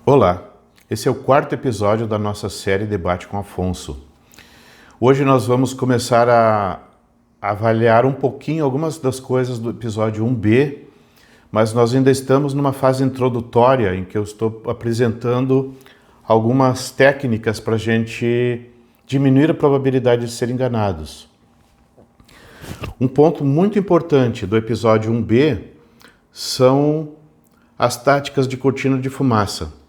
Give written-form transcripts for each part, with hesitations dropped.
Olá, esse é o quarto episódio da nossa série Debate com Afonso. Hoje nós vamos começar a avaliar um pouquinho algumas das coisas do episódio 1B, mas nós ainda estamos numa fase introdutória em que eu estou apresentando algumas técnicas para a gente diminuir a probabilidade de ser enganados. Um ponto muito importante do episódio 1B são as táticas de cortina de fumaça.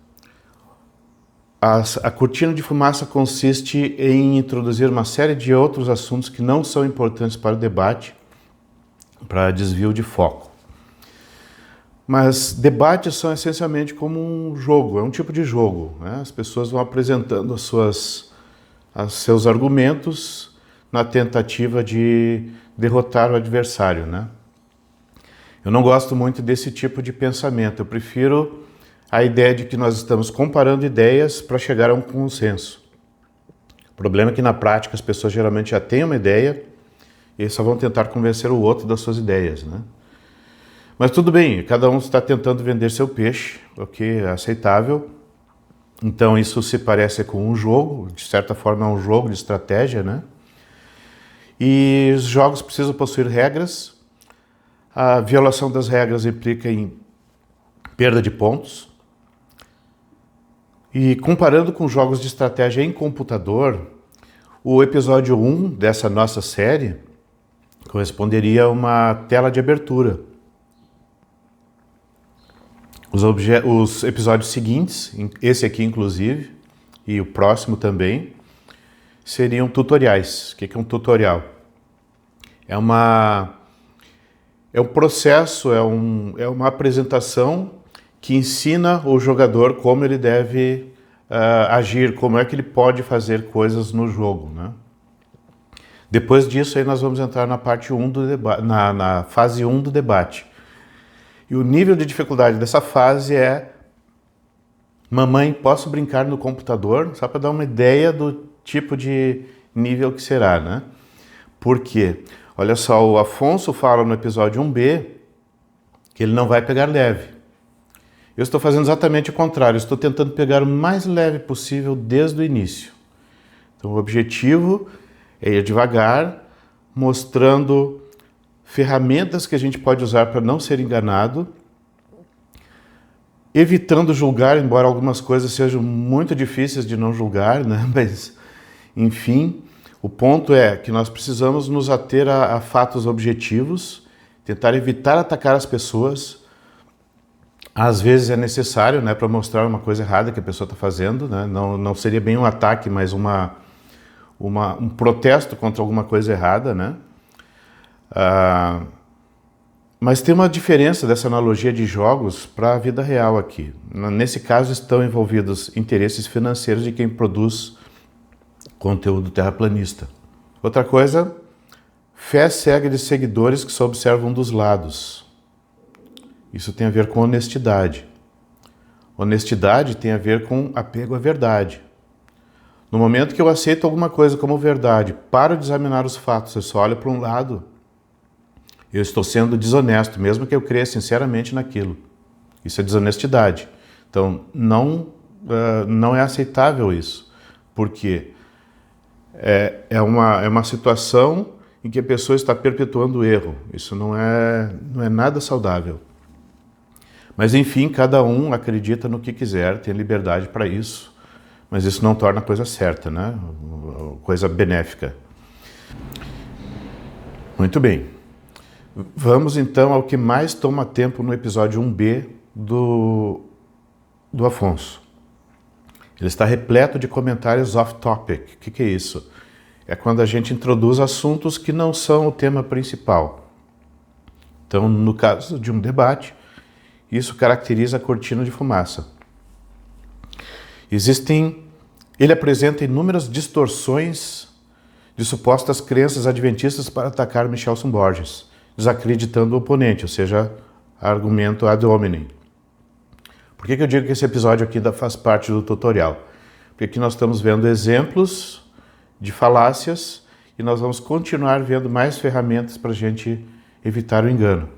A cortina de fumaça consiste em introduzir uma série de outros assuntos que não são importantes para o debate, para desvio de foco. Mas debates são essencialmente como um jogo, é um tipo de jogo, né? As pessoas vão apresentando seus argumentos na tentativa de derrotar o adversário, né? Eu não gosto muito desse tipo de pensamento, eu prefiro a ideia de que nós estamos comparando ideias para chegar a um consenso. O problema é que na prática as pessoas geralmente já têm uma ideia e só vão tentar convencer o outro das suas ideias, né? Mas tudo bem, cada um está tentando vender seu peixe, o que é aceitável. Então isso se parece com um jogo, de certa forma é um jogo de estratégia, né? E os jogos precisam possuir regras. A violação das regras implica em perda de pontos. E comparando com jogos de estratégia em computador, o episódio 1 dessa nossa série corresponderia a uma tela de abertura. Os episódios seguintes, esse aqui inclusive, e o próximo também, seriam tutoriais. O que é um tutorial? É um processo, é uma apresentação que ensina o jogador como ele deve agir, como é que ele pode fazer coisas no jogo, né? Depois disso, aí nós vamos entrar na parte 1 do debate, na fase 1 do debate. E o nível de dificuldade dessa fase é: mamãe, posso brincar no computador? Só para dar uma ideia do tipo de nível que será, né? Por quê? Olha só, o Afonso fala no episódio 1B que ele não vai pegar leve. Eu estou fazendo exatamente o contrário, estou tentando pegar o mais leve possível desde o início. Então o objetivo é ir devagar, mostrando ferramentas que a gente pode usar para não ser enganado, evitando julgar, embora algumas coisas sejam muito difíceis de não julgar, né? Mas, enfim, o ponto é que nós precisamos nos ater a fatos objetivos, tentar evitar atacar as pessoas. Às vezes é necessário, né, para mostrar uma coisa errada que a pessoa está fazendo, né? Não seria bem um ataque, mas um protesto contra alguma coisa errada, né? Mas tem uma diferença dessa analogia de jogos para a vida real aqui. Nesse caso estão envolvidos interesses financeiros de quem produz conteúdo terraplanista. Outra coisa, fé cega de seguidores que só observam dos lados. Isso tem a ver com honestidade. Honestidade tem a ver com apego à verdade. No momento que eu aceito alguma coisa como verdade, paro de examinar os fatos, eu só olho para um lado, eu estou sendo desonesto, mesmo que eu creia sinceramente naquilo. Isso é desonestidade. Então, não é aceitável isso, porque é uma situação em que a pessoa está perpetuando o erro. Isso não é nada saudável. Mas, enfim, cada um acredita no que quiser, tem liberdade para isso, mas isso não torna a coisa certa, né? Coisa benéfica. Muito bem. Vamos, então, ao que mais toma tempo no episódio 1B do Afonso. Ele está repleto de comentários off-topic. O que é isso? É quando a gente introduz assuntos que não são o tema principal. Então, no caso de um debate, isso caracteriza a cortina de fumaça. Ele apresenta inúmeras distorções de supostas crenças adventistas para atacar Michelson Borges, desacreditando o oponente, ou seja, argumento ad hominem. Por que eu digo que esse episódio aqui faz parte do tutorial? Porque aqui nós estamos vendo exemplos de falácias e nós vamos continuar vendo mais ferramentas para a gente evitar o engano.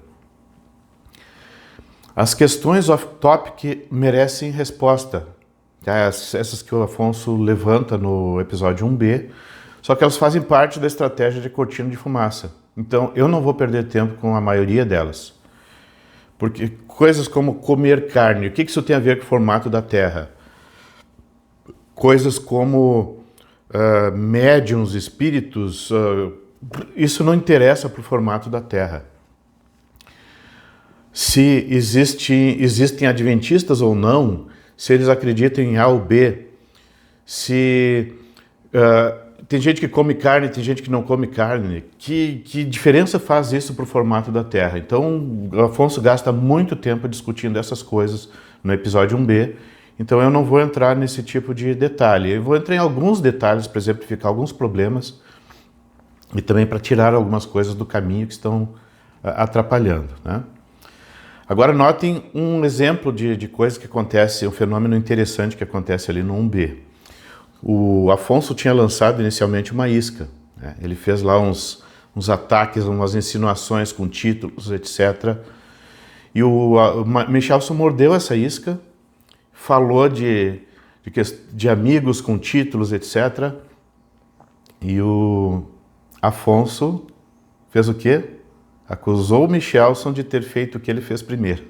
As questões off-topic merecem resposta. Essas que o Afonso levanta no episódio 1B, só que elas fazem parte da estratégia de cortina de fumaça. Então, eu não vou perder tempo com a maioria delas. Porque coisas como comer carne, o que isso tem a ver com o formato da Terra? Coisas como médiums, espíritos, isso não interessa para o formato da Terra. Se existem adventistas ou não, se eles acreditam em A ou B, se tem gente que come carne, tem gente que não come carne, que diferença faz isso para o formato da Terra? Então, o Afonso gasta muito tempo discutindo essas coisas no episódio 1B, então eu não vou entrar nesse tipo de detalhe. Eu vou entrar em alguns detalhes para exemplificar alguns problemas e também para tirar algumas coisas do caminho que estão atrapalhando, né? Agora notem um exemplo de coisa que acontece, um fenômeno interessante que acontece ali no 1B. O Afonso tinha lançado inicialmente uma isca, né? Ele fez lá uns ataques, umas insinuações com títulos, etc. E o Michelson mordeu essa isca, falou de amigos com títulos, etc. E o Afonso fez o quê? Acusou o Michelson de ter feito o que ele fez primeiro.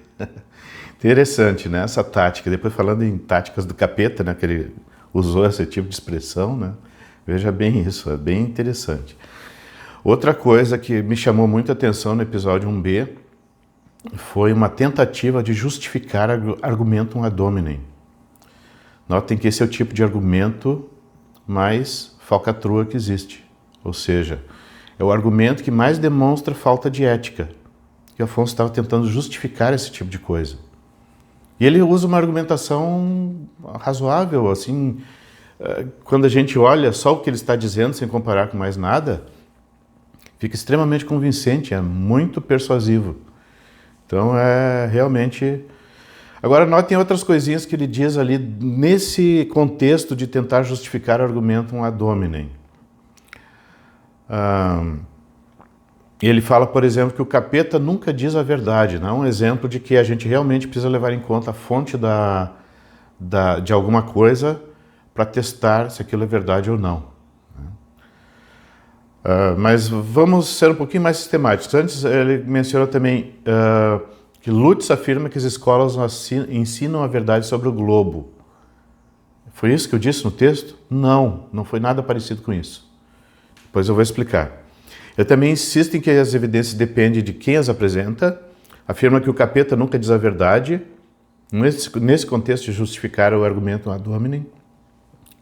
Interessante, né? Essa tática. Depois falando em táticas do capeta, né? Que ele usou esse tipo de expressão, né? Veja bem isso, é bem interessante. Outra coisa que me chamou muita atenção no episódio 1B foi uma tentativa de justificar argumentum ad hominem. Notem que esse é o tipo de argumento mais falcatrua que existe. Ou seja, é o argumento que mais demonstra falta de ética. E o Afonso estava tentando justificar esse tipo de coisa. E ele usa uma argumentação razoável, assim, quando a gente olha só o que ele está dizendo, sem comparar com mais nada, fica extremamente convincente, é muito persuasivo. Então é realmente... Agora notem outras coisinhas que ele diz ali nesse contexto de tentar justificar argumentum ad hominem. Ele fala, por exemplo, que o capeta nunca diz a verdade, não é um exemplo de que a gente realmente precisa levar em conta a fonte de alguma coisa para testar se aquilo é verdade ou não. Mas vamos ser um pouquinho mais sistemáticos. Antes ele menciona também que Lutz afirma que as escolas ensinam a verdade sobre o globo. Foi isso que eu disse no texto? Não foi nada parecido com isso. Depois eu vou explicar. Ele também insiste em que as evidências dependem de quem as apresenta, afirma que o capeta nunca diz a verdade, nesse contexto de justificar o argumento ad hominem.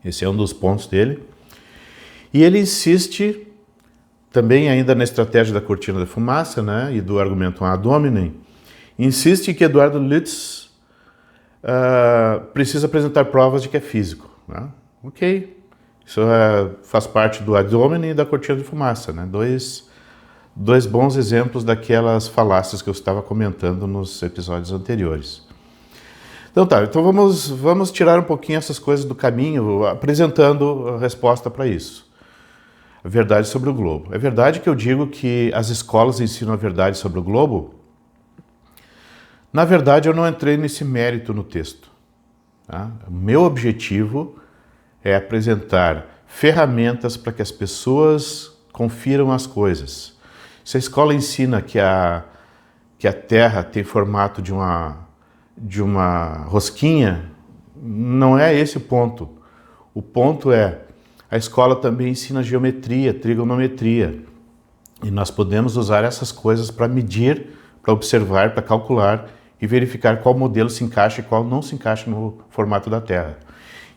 Esse é um dos pontos dele. E ele insiste, também ainda na estratégia da cortina da fumaça, né, e do argumento ad hominem, insiste que Eduardo Lutz precisa apresentar provas de que é físico. Né? Ok. Isso faz parte do ad hominem e da cortina de fumaça, né? Dois bons exemplos daquelas falácias que eu estava comentando nos episódios anteriores. Então vamos tirar um pouquinho essas coisas do caminho, apresentando a resposta para isso. A verdade sobre o globo. É verdade que eu digo que as escolas ensinam a verdade sobre o globo? Na verdade, eu não entrei nesse mérito no texto. Tá? O meu objetivo é apresentar ferramentas para que as pessoas confiram as coisas. Se a escola ensina que a Terra tem formato de uma rosquinha, não é esse o ponto. O ponto é, a escola também ensina geometria, trigonometria. E nós podemos usar essas coisas para medir, para observar, para calcular e verificar qual modelo se encaixa e qual não se encaixa no formato da Terra.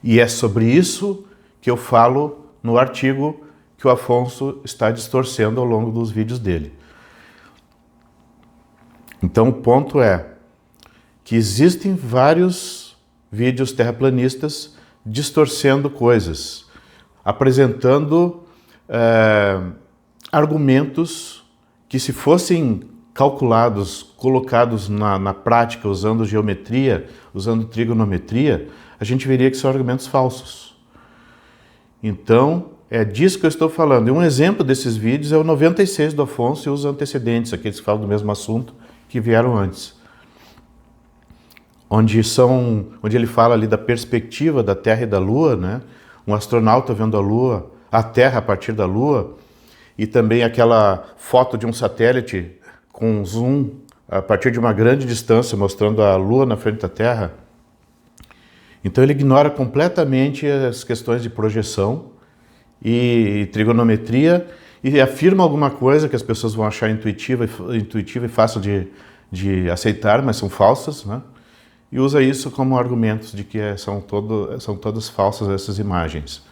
E é sobre isso que eu falo no artigo que o Afonso está distorcendo ao longo dos vídeos dele. Então o ponto é que existem vários vídeos terraplanistas distorcendo coisas, apresentando argumentos que, se fossem calculados, colocados na prática, usando geometria, usando trigonometria, a gente veria que são argumentos falsos. Então, é disso que eu estou falando. E um exemplo desses vídeos é o 96 do Afonso e os antecedentes, aqueles que falam do mesmo assunto que vieram antes. onde ele fala ali da perspectiva da Terra e da Lua, né? Um astronauta vendo a Lua, a Terra a partir da Lua, e também aquela foto de um satélite com zoom a partir de uma grande distância, mostrando a Lua na frente da Terra. Então ele ignora completamente as questões de projeção e trigonometria e afirma alguma coisa que as pessoas vão achar intuitiva e fácil de aceitar, mas são falsas, né? E usa isso como argumentos de que são todas falsas essas imagens.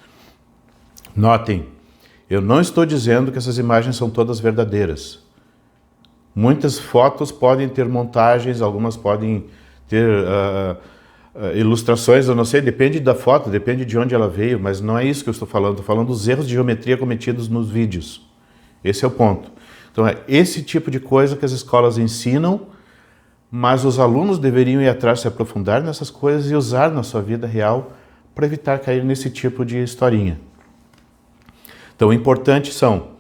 Notem, eu não estou dizendo que essas imagens são todas verdadeiras. Muitas fotos podem ter montagens, algumas podem ter ilustrações, eu não sei, depende da foto, depende de onde ela veio, mas não é isso que eu estou falando dos erros de geometria cometidos nos vídeos. Esse é o ponto. Então é esse tipo de coisa que as escolas ensinam, mas os alunos deveriam ir atrás, se aprofundar nessas coisas e usar na sua vida real para evitar cair nesse tipo de historinha. Então o importante são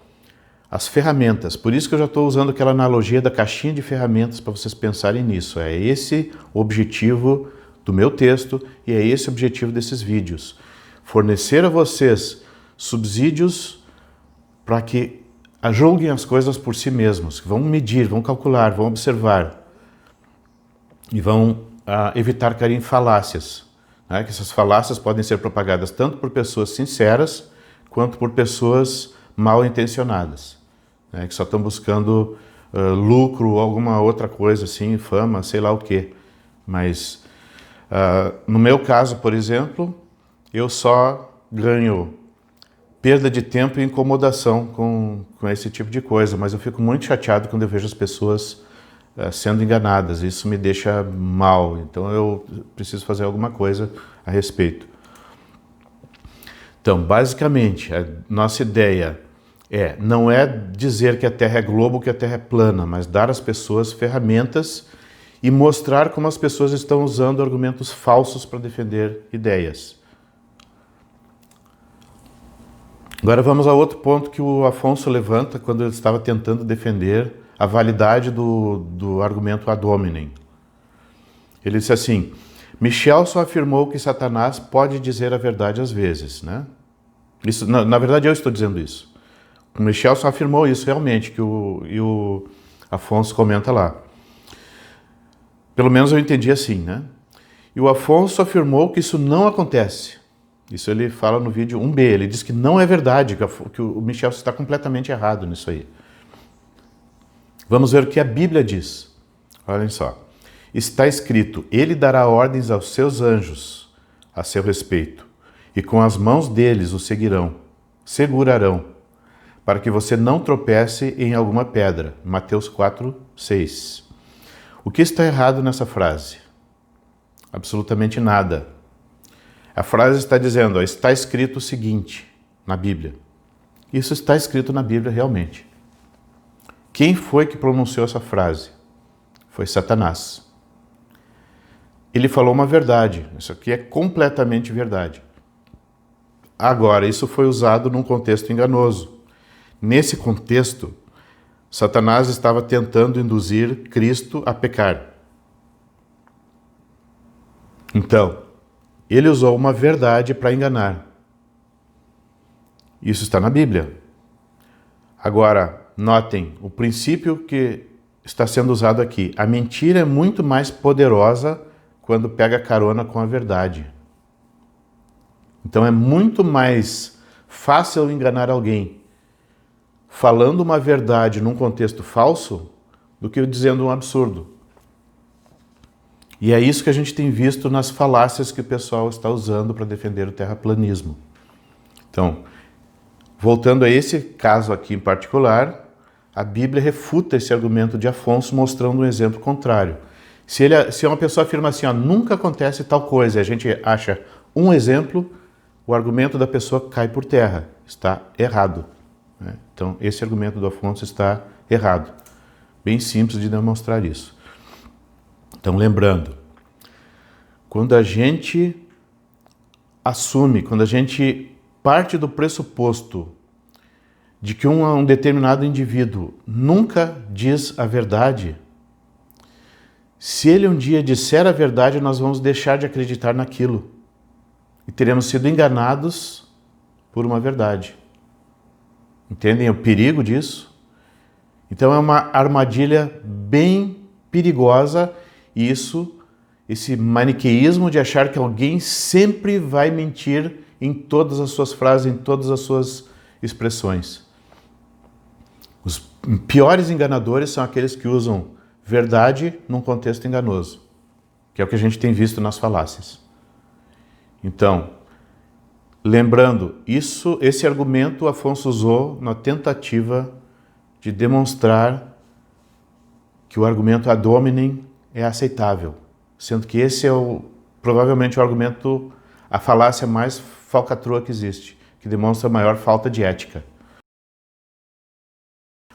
as ferramentas, por isso que eu já estou usando aquela analogia da caixinha de ferramentas para vocês pensarem nisso. É esse o objetivo do meu texto e é esse o objetivo desses vídeos. Fornecer a vocês subsídios para que julguem as coisas por si mesmos, que vão medir, vão calcular, vão observar e vão evitar cair em falácias, né? Que essas falácias podem ser propagadas tanto por pessoas sinceras quanto por pessoas mal intencionadas, né? Que só estão buscando lucro ou alguma outra coisa assim, fama, sei lá o quê. Mas no meu caso, por exemplo, eu só ganho perda de tempo e incomodação com esse tipo de coisa, mas eu fico muito chateado quando eu vejo as pessoas sendo enganadas. Isso me deixa mal, então eu preciso fazer alguma coisa a respeito. Então, basicamente, a nossa ideia não é dizer que a Terra é globo, que a Terra é plana, mas dar às pessoas ferramentas e mostrar como as pessoas estão usando argumentos falsos para defender ideias. Agora vamos a outro ponto que o Afonso levanta quando ele estava tentando defender a validade do argumento ad hominem. Ele disse assim: Michel só afirmou que Satanás pode dizer a verdade às vezes, né? Isso, na verdade eu estou dizendo isso. O Michel só afirmou isso realmente, e o Afonso comenta lá. Pelo menos eu entendi assim, né? E o Afonso afirmou que isso não acontece. Isso ele fala no vídeo 1B, ele diz que não é verdade, que o Michel está completamente errado nisso aí. Vamos ver o que a Bíblia diz. Olhem só. Está escrito: Ele dará ordens aos seus anjos a seu respeito, e com as mãos deles o segurarão, para que você não tropece em alguma pedra. Mateus 4:6. O que está errado nessa frase? Absolutamente nada. A frase está dizendo, está escrito o seguinte na Bíblia. Isso está escrito na Bíblia realmente. Quem foi que pronunciou essa frase? Foi Satanás. Ele falou uma verdade. Isso aqui é completamente verdade. Agora, isso foi usado num contexto enganoso. Nesse contexto, Satanás estava tentando induzir Cristo a pecar. Então, ele usou uma verdade para enganar. Isso está na Bíblia. Agora, notem o princípio que está sendo usado aqui. A mentira é muito mais poderosa quando pega carona com a verdade. Então é muito mais fácil enganar alguém falando uma verdade num contexto falso do que dizendo um absurdo. E é isso que a gente tem visto nas falácias que o pessoal está usando para defender o terraplanismo. Então, voltando a esse caso aqui em particular, a Bíblia refuta esse argumento de Afonso mostrando um exemplo contrário. Se uma pessoa afirma assim, nunca acontece tal coisa, e a gente acha um exemplo, o argumento da pessoa cai por terra, está errado. Então, esse argumento do Afonso está errado. Bem simples de demonstrar isso. Então, lembrando, quando a gente assume, quando a gente parte do pressuposto de que um determinado indivíduo nunca diz a verdade, Se ele um dia disser a verdade, nós vamos deixar de acreditar naquilo e teremos sido enganados por uma verdade. Entendem o perigo disso? Então é uma armadilha bem perigosa isso, esse maniqueísmo de achar que alguém sempre vai mentir em todas as suas frases, em todas as suas expressões. Os piores enganadores são aqueles que usam verdade num contexto enganoso, que é o que a gente tem visto nas falácias. Então, lembrando, esse argumento Afonso usou na tentativa de demonstrar que o argumento ad hominem é aceitável, sendo que esse é provavelmente o argumento, a falácia mais falcatrua que existe, que demonstra a maior falta de ética.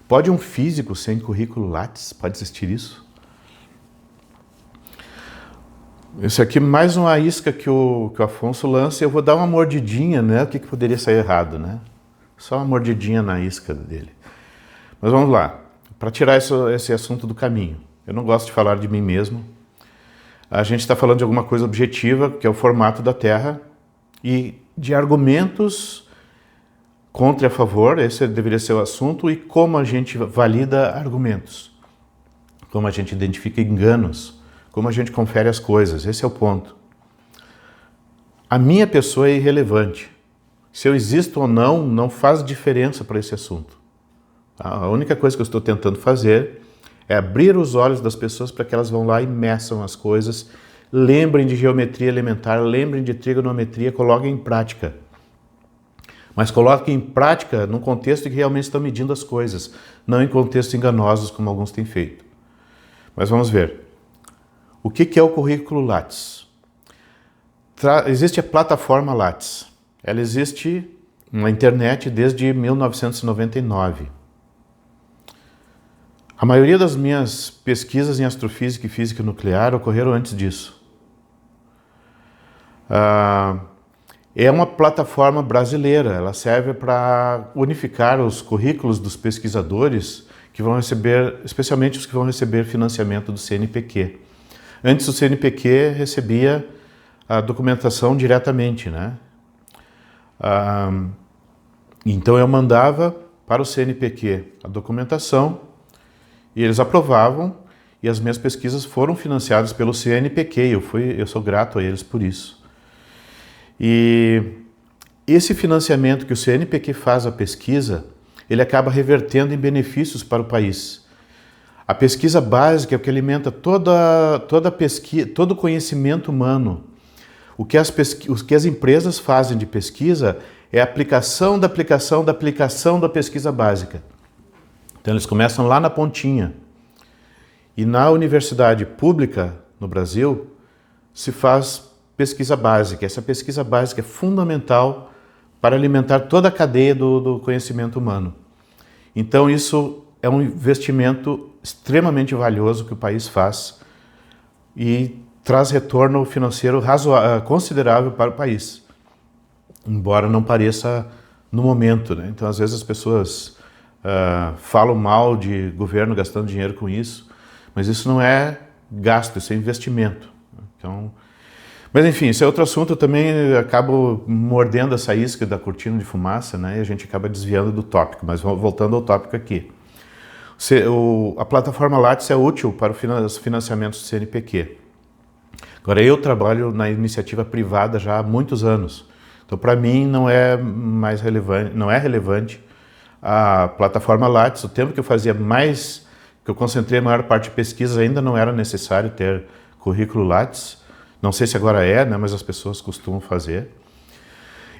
Pode um físico sem currículo Lattes? Pode existir isso? Esse aqui mais uma isca que o Afonso lança, eu vou dar uma mordidinha, né? O que poderia sair errado, né? Só uma mordidinha na isca dele. Mas vamos lá, para tirar esse assunto do caminho. Eu não gosto de falar de mim mesmo. A gente está falando de alguma coisa objetiva, que é o formato da Terra, e de argumentos contra e a favor, esse deveria ser o assunto, e como a gente valida argumentos, como a gente identifica enganos, como a gente confere as coisas, esse é o ponto. A minha pessoa é irrelevante. Se eu existo ou não, não faz diferença para esse assunto. A única coisa que eu estou tentando fazer é abrir os olhos das pessoas para que elas vão lá e meçam as coisas, lembrem de geometria elementar, lembrem de trigonometria, coloquem em prática. Mas coloquem em prática num contexto em que realmente estão medindo as coisas, não em contextos enganosos, como alguns têm feito. Mas vamos ver. O que é o currículo Lattes? Existe a plataforma Lattes. Ela existe na internet desde 1999. A maioria das minhas pesquisas em astrofísica e física nuclear ocorreram antes disso. É uma plataforma brasileira, ela serve para unificar os currículos dos pesquisadores que vão receber, especialmente os que vão receber financiamento do CNPq. Antes o CNPq recebia a documentação diretamente, né? Então eu mandava para o CNPq a documentação e eles aprovavam e as minhas pesquisas foram financiadas pelo CNPq e eu sou grato a eles por isso. E esse financiamento que o CNPq faz à pesquisa, ele acaba revertendo em benefícios para o país. A pesquisa básica é o que alimenta toda pesquisa, todo o conhecimento humano. O que as empresas fazem de pesquisa é a aplicação da aplicação da aplicação da pesquisa básica. Então eles começam lá na pontinha. E na universidade pública no Brasil se faz pesquisa básica. Essa pesquisa básica é fundamental para alimentar toda a cadeia do conhecimento humano. Então isso é um investimento extremamente valioso que o país faz e traz retorno financeiro considerável para o país, embora não pareça no momento, né? Então às vezes as pessoas falam mal de governo gastando dinheiro com isso, mas isso não é gasto, isso é investimento. Então, mas enfim, esse é outro assunto, eu também acabo mordendo essa isca da cortina de fumaça, né? E a gente acaba desviando do tópico, mas voltando ao tópico aqui. A plataforma Lattes é útil para os financiamentos do CNPq. Agora, eu trabalho na iniciativa privada já há muitos anos, então para mim não é relevante a plataforma Lattes. O tempo que eu fazia que eu concentrei a maior parte de pesquisas, ainda não era necessário ter currículo Lattes. Não sei se agora é, né, mas as pessoas costumam fazer.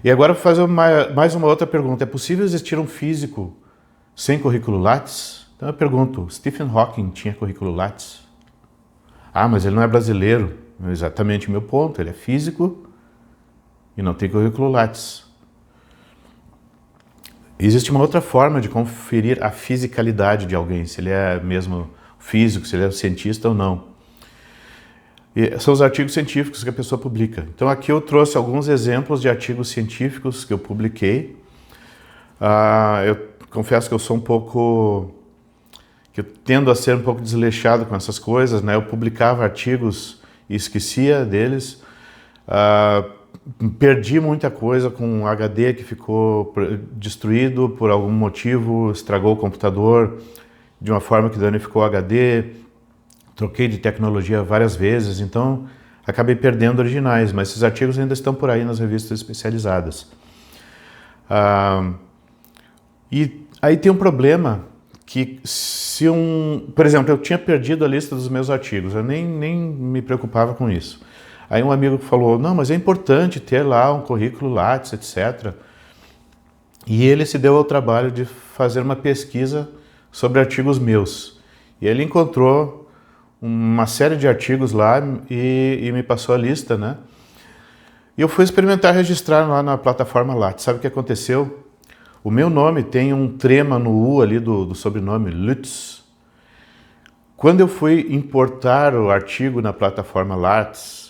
E agora vou fazer mais uma outra pergunta. É possível existir um físico sem currículo Lattes? Então eu pergunto, Stephen Hawking tinha currículo Lattes? Ah, mas ele não é brasileiro. Exatamente o meu ponto, ele é físico e não tem currículo Lattes. Existe uma outra forma de conferir a fisicalidade de alguém, se ele é mesmo físico, se ele é cientista ou não. E são os artigos científicos que a pessoa publica. Então aqui eu trouxe alguns exemplos de artigos científicos que eu publiquei. Eu confesso que eu sou um pouco que eu tendo a ser um pouco desleixado com essas coisas, né? Eu publicava artigos e esquecia deles. Perdi muita coisa com um HD que ficou destruído por algum motivo, estragou o computador de uma forma que danificou o HD. Troquei de tecnologia várias vezes, então acabei perdendo originais, mas esses artigos ainda estão por aí nas revistas especializadas. E aí tem um problema que se por exemplo, eu tinha perdido a lista dos meus artigos, eu nem me preocupava com isso. Aí um amigo falou, não, mas é importante ter lá um currículo Lattes, etc. E ele se deu ao trabalho de fazer uma pesquisa sobre artigos meus. E ele encontrou uma série de artigos lá e me passou a lista, né? E eu fui experimentar registrar lá na plataforma Lattes. Sabe o que aconteceu? O meu nome tem um trema no U ali do sobrenome, Lutz. Quando eu fui importar o artigo na plataforma Lattes,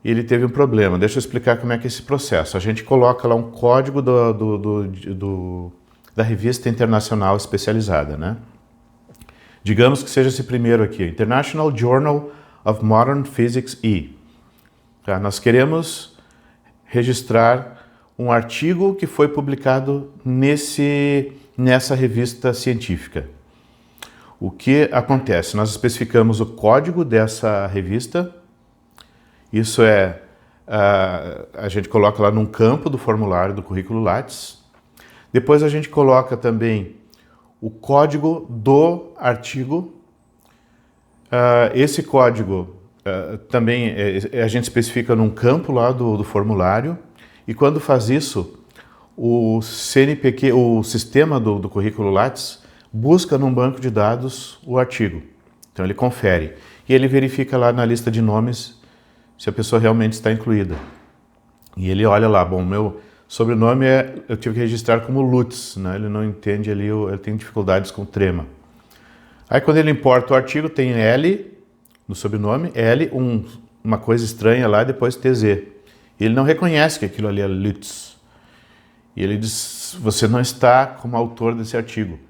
ele teve um problema. Deixa eu explicar como é que é esse processo. A gente coloca lá um código da revista internacional especializada, né? Digamos que seja esse primeiro aqui, International Journal of Modern Physics E. Tá? Nós queremos registrar um artigo que foi publicado nessa revista científica. O que acontece? Nós especificamos o código dessa revista. Isso a gente coloca lá num campo do formulário do currículo Lattes. Depois a gente coloca também o código do artigo. Esse código também a gente especifica num campo lá do formulário. E quando faz isso, o CNPq, o sistema do currículo Lattes, busca num banco de dados o artigo. Então ele confere. E ele verifica lá na lista de nomes se a pessoa realmente está incluída. E ele olha lá, bom, meu sobrenome eu tive que registrar como Lutz, né? Ele não entende ali, ele tem dificuldades com trema. Aí quando ele importa o artigo, tem L no sobrenome, L, uma coisa estranha lá, e depois TZ. E ele não reconhece que aquilo ali é Lutz. E ele diz, você não está como autor desse artigo.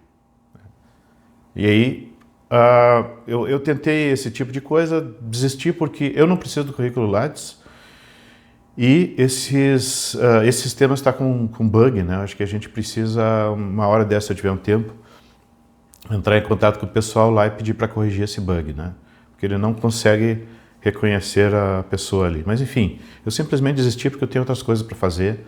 E aí, eu tentei esse tipo de coisa, desisti porque eu não preciso do currículo Lattes e esse sistema está com bug, né? Acho que a gente precisa, uma hora dessa, se eu tiver um tempo, entrar em contato com o pessoal lá e pedir para corrigir esse bug, né? Porque ele não consegue reconhecer a pessoa ali. Mas enfim, eu simplesmente desisti porque eu tenho outras coisas para fazer.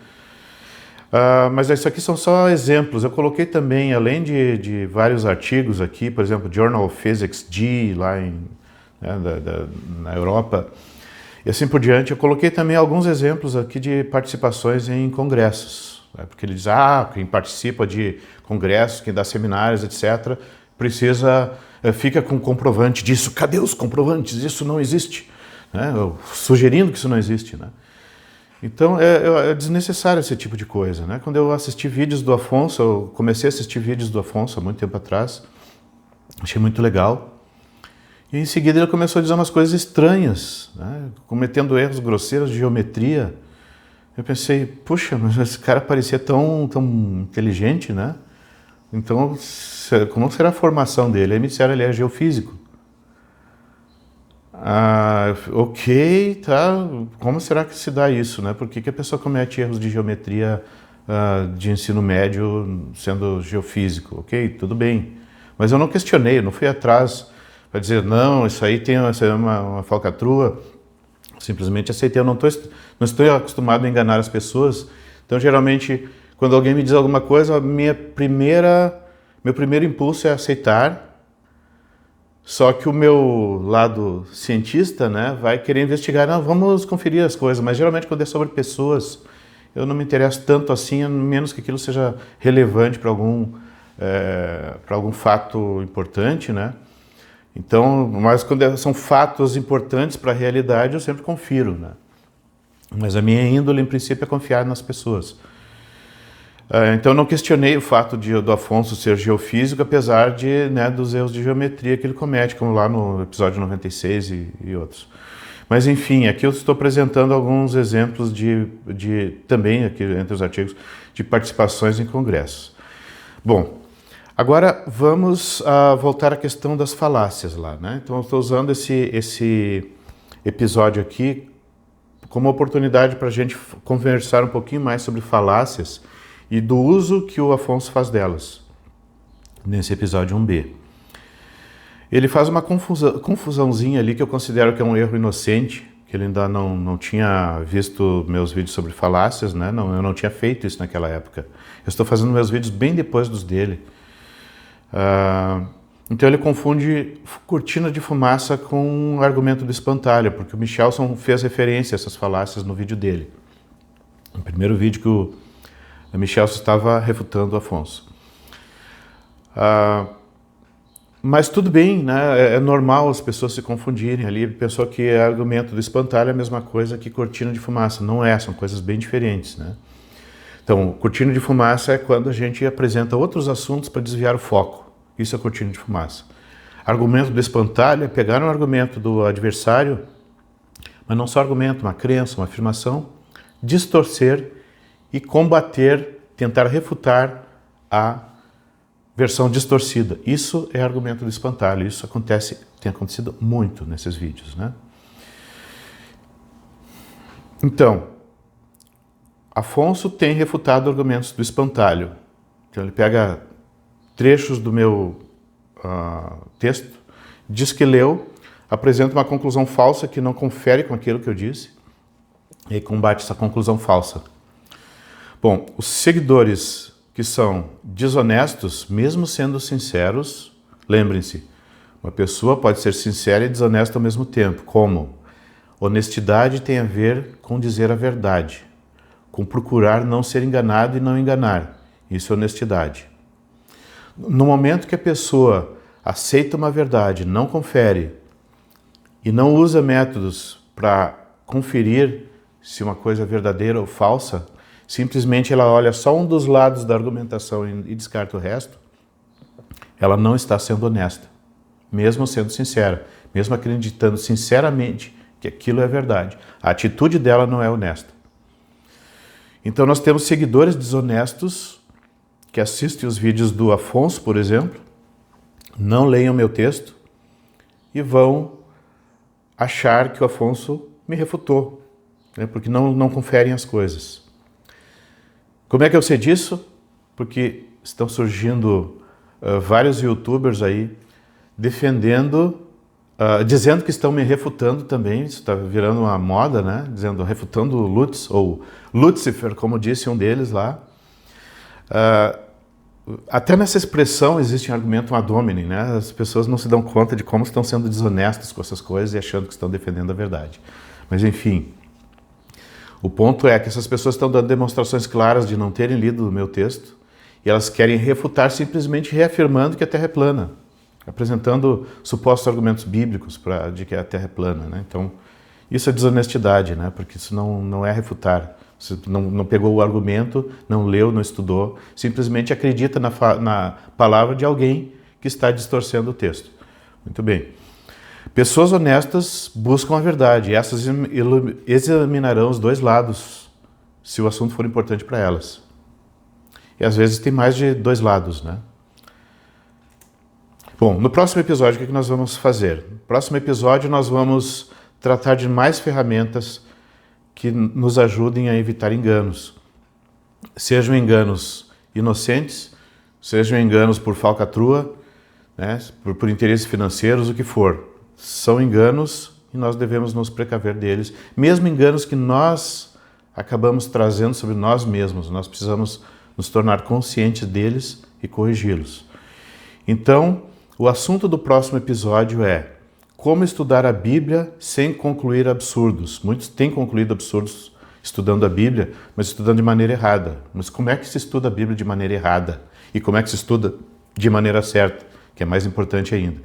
Mas isso aqui são só exemplos. Eu coloquei também, além de vários artigos aqui, por exemplo, Journal of Physics G, lá na Europa, e assim por diante, eu coloquei também alguns exemplos aqui de participações em congressos. Né? Porque ele diz, quem participa de congressos, quem dá seminários, etc., fica com comprovante disso. Cadê os comprovantes? Isso não existe. Né? Sugerindo que isso não existe, né? Então é desnecessário esse tipo de coisa, né? Quando eu assisti vídeos do Afonso, eu comecei a assistir vídeos do Afonso há muito tempo atrás, achei muito legal. E em seguida ele começou a dizer umas coisas estranhas, né? Cometendo erros grosseiros de geometria. Eu pensei, puxa, mas esse cara parecia tão inteligente, né? Então, como será a formação dele? Aí me disseram, ele é geofísico. Ok, tá. Como será que se dá isso, né? Por que a pessoa comete erros de geometria de ensino médio sendo geofísico? Ok, tudo bem. Mas eu não questionei, eu não fui atrás para dizer, não, isso aí é uma falcatrua. Simplesmente aceitei, eu não estou acostumado a enganar as pessoas. Então, geralmente, quando alguém me diz alguma coisa, meu primeiro impulso é aceitar. Só que o meu lado cientista, né, vai querer investigar, não, vamos conferir as coisas, mas geralmente quando é sobre pessoas, eu não me interesso tanto assim, a menos que aquilo seja relevante para algum fato importante, né? Então, mas quando são fatos importantes para a realidade, eu sempre confiro, né? Mas a minha índole, em princípio, é confiar nas pessoas. Então, eu não questionei o fato do Afonso ser geofísico, apesar dos erros de geometria que ele comete, como lá no episódio 96 e outros. Mas, enfim, aqui eu estou apresentando alguns exemplos também, aqui entre os artigos, de participações em congressos. Bom, Agora vamos voltar à questão das falácias lá, né? Então eu estou usando esse episódio aqui como oportunidade para a gente conversar um pouquinho mais sobre falácias e do uso que o Afonso faz delas, nesse episódio 1b. Ele faz uma confusãozinha ali que eu considero que é um erro inocente, que ele ainda não tinha visto meus vídeos sobre falácias, né? Eu não tinha feito isso naquela época. Eu estou fazendo meus vídeos bem depois dos dele. Então ele confunde cortina de fumaça com o argumento do espantalho, porque o Michelson fez referência a essas falácias no vídeo dele. No primeiro vídeo que o Michelson estava refutando o Afonso. Mas tudo bem, né? É normal as pessoas se confundirem ali. Ele pensou que o argumento do espantalho é a mesma coisa que cortina de fumaça. Não é, são coisas bem diferentes, né? Então, cortina de fumaça é quando a gente apresenta outros assuntos para desviar o foco. Isso é cortina de fumaça. Argumento do espantalho é pegar um argumento do adversário, mas não só argumento, uma crença, uma afirmação, distorcer e combater, tentar refutar a versão distorcida. Isso é argumento do espantalho. Isso tem acontecido muito nesses vídeos, né? Então, Afonso tem refutado argumentos do espantalho. Então ele pega trechos do meu texto, diz que leu, apresenta uma conclusão falsa que não confere com aquilo que eu disse e combate essa conclusão falsa. Bom, os seguidores que são desonestos, mesmo sendo sinceros, lembrem-se, uma pessoa pode ser sincera e desonesta ao mesmo tempo. Como? Honestidade tem a ver com dizer a verdade, com procurar não ser enganado e não enganar. Isso é honestidade. No momento que a pessoa aceita uma verdade, não confere e não usa métodos para conferir se uma coisa é verdadeira ou falsa, simplesmente ela olha só um dos lados da argumentação e descarta o resto, ela não está sendo honesta, mesmo sendo sincera, mesmo acreditando sinceramente que aquilo é verdade. A atitude dela não é honesta. Então nós temos seguidores desonestos que assistem os vídeos do Afonso, por exemplo, não leiam meu texto e vão achar que o Afonso me refutou, né, porque não conferem as coisas. Como é que eu sei disso? Porque estão surgindo vários youtubers aí defendendo, dizendo que estão me refutando também, isso está virando uma moda, né? Dizendo, refutando Lutz, ou Lúcifer, como disse um deles lá. Até nessa expressão existe um argumento ad hominem, né? As pessoas não se dão conta de como estão sendo desonestas com essas coisas e achando que estão defendendo a verdade. Mas enfim, o ponto é que essas pessoas estão dando demonstrações claras de não terem lido o meu texto e elas querem refutar simplesmente reafirmando que a Terra é plana, apresentando supostos argumentos bíblicos de que a Terra é plana, né? Então, isso é desonestidade, né? Porque isso não é refutar. Você não pegou o argumento, não leu, não estudou, simplesmente acredita na palavra de alguém que está distorcendo o texto. Muito bem. Pessoas honestas buscam a verdade, e essas examinarão os dois lados, se o assunto for importante para elas. E às vezes tem mais de dois lados, né? Bom, no próximo episódio, o que nós vamos fazer? No próximo episódio nós vamos tratar de mais ferramentas que nos ajudem a evitar enganos. Sejam enganos inocentes, sejam enganos por falcatrua, né, por interesses financeiros, o que for. São enganos e nós devemos nos precaver deles. Mesmo enganos que nós acabamos trazendo sobre nós mesmos, nós precisamos nos tornar conscientes deles e corrigi-los. Então, o assunto do próximo episódio é como estudar a Bíblia sem concluir absurdos. Muitos têm concluído absurdos estudando a Bíblia, mas estudando de maneira errada. Mas como é que se estuda a Bíblia de maneira errada? E como é que se estuda de maneira certa? Que é mais importante ainda.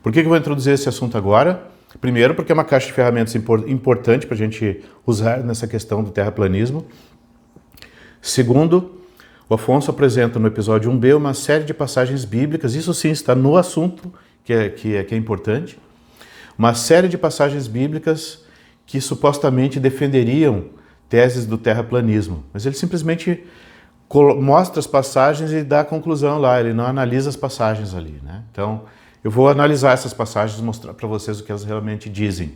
Por que eu vou introduzir esse assunto agora? Primeiro, porque é uma caixa de ferramentas importante para a gente usar nessa questão do terraplanismo. Segundo, o Afonso apresenta no episódio 1b uma série de passagens bíblicas, isso sim está no assunto, que é importante. Uma série de passagens bíblicas que supostamente defenderiam teses do terraplanismo, mas ele simplesmente mostra as passagens e dá a conclusão lá, ele não analisa as passagens ali, né? Então, eu vou analisar essas passagens e mostrar para vocês o que elas realmente dizem.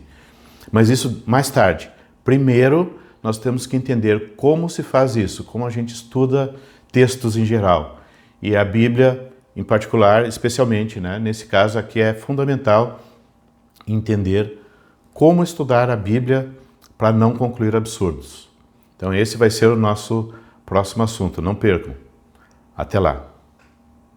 Mas isso mais tarde. Primeiro, nós temos que entender como se faz isso, como a gente estuda textos em geral. E a Bíblia, em particular, especialmente, né? Nesse caso aqui é fundamental entender como estudar a Bíblia para não concluir absurdos. Então esse vai ser o nosso próximo assunto, não percam. Até lá!